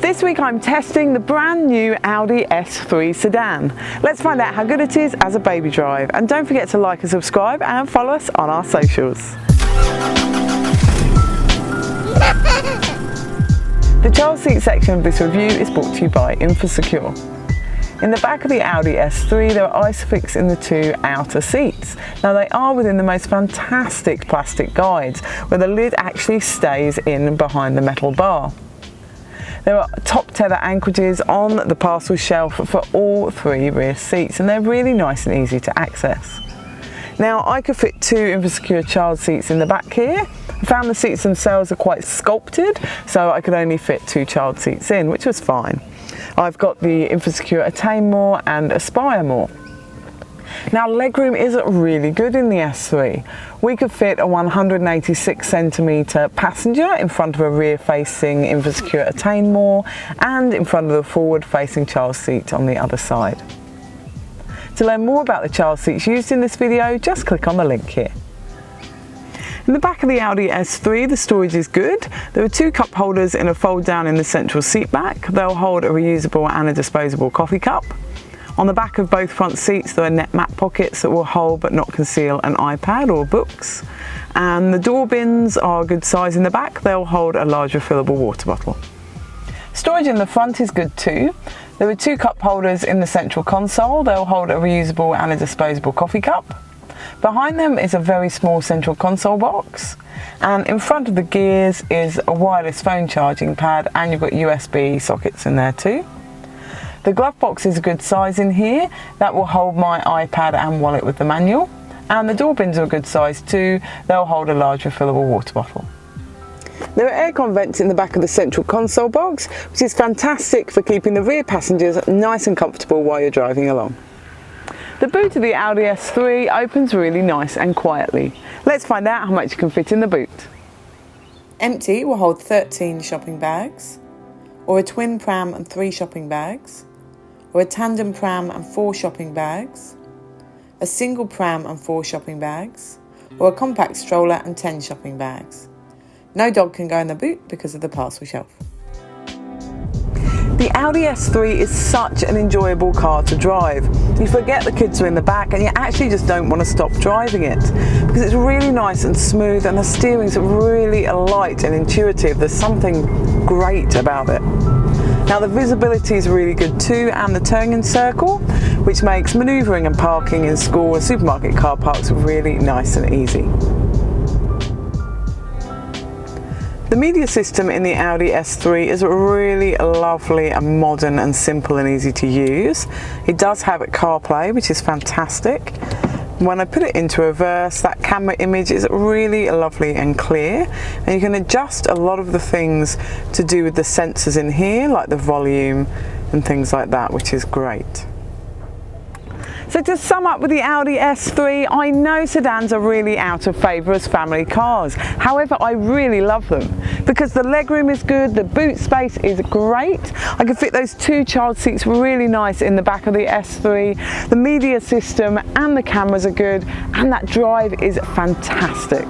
This week I'm testing the brand new Audi S3 Sedan. Let's find out how good it is as a baby drive, and don't forget to like and subscribe and follow us on our socials. The child seat section of this review is brought to you by Secure. In the back of the Audi S3 there are Isofix in the two outer seats. Now they are within the most fantastic plastic guides where the lid actually stays in behind the metal bar. There are top tether anchorages on the parcel shelf for all three rear seats, and they're really nice and easy to access. Now I could fit two Secure child seats in the back here. I found the seats themselves are quite sculpted, so I could only fit two child seats in, which was fine. I've got the Secure Attain More and Aspire More. Now legroom is really good in the S3. We could fit a 186cm passenger in front of a rear-facing Secure Attain More and in front of the forward-facing child seat on the other side. To learn more about the child seats used in this video, just click on the link here. In the back of the Audi S3, the storage is good. There are two cup holders in a fold down in the central seat back. They'll hold a reusable and a disposable coffee cup. On the back of both front seats there are net mat pockets that will hold but not conceal an iPad or books. And the door bins are a good size in the back. They'll hold a large refillable water bottle. Storage in the front is good too. There are two cup holders in the central console. They'll hold a reusable and a disposable coffee cup. Behind them is a very small central console box, and in front of the gears is a wireless phone charging pad, and you've got USB sockets in there too. The glove box is a good size in here. That will hold my iPad and wallet with the manual, and the door bins are a good size too. They'll hold a large refillable water bottle. There are aircon vents in the back of the central console box, which is fantastic for keeping the rear passengers nice and comfortable while you're driving along. The boot of the Audi S3 opens really nice and quietly. Let's find out how much you can fit in the boot. Empty will hold 13 shopping bags, or a twin pram and 3 shopping bags, or a tandem pram and 4 shopping bags, a single pram and 4 shopping bags, or a compact stroller and 10 shopping bags. No dog can go in the boot because of the parcel shelf. The Audi S3 is such an enjoyable car to drive. You forget the kids are in the back and you actually just don't want to stop driving it because it's really nice and smooth, and the steering's really light and intuitive. There's something great about it. Now the visibility is really good too, and the turning circle, which makes manoeuvring and parking in school and supermarket car parks really nice and easy. The media system in the Audi S3 is really lovely and modern and simple and easy to use. It does have CarPlay, which is fantastic. When I put it into reverse, that camera image is really lovely and clear, and you can adjust a lot of the things to do with the sensors in here, like the volume and things like that, which is great. So to sum up with the Audi S3, I know sedans are really out of favour as family cars. However, I really love them because the legroom is good, the boot space is great. I can fit those two child seats really nice in the back of the S3. The media system and the cameras are good, and that drive is fantastic.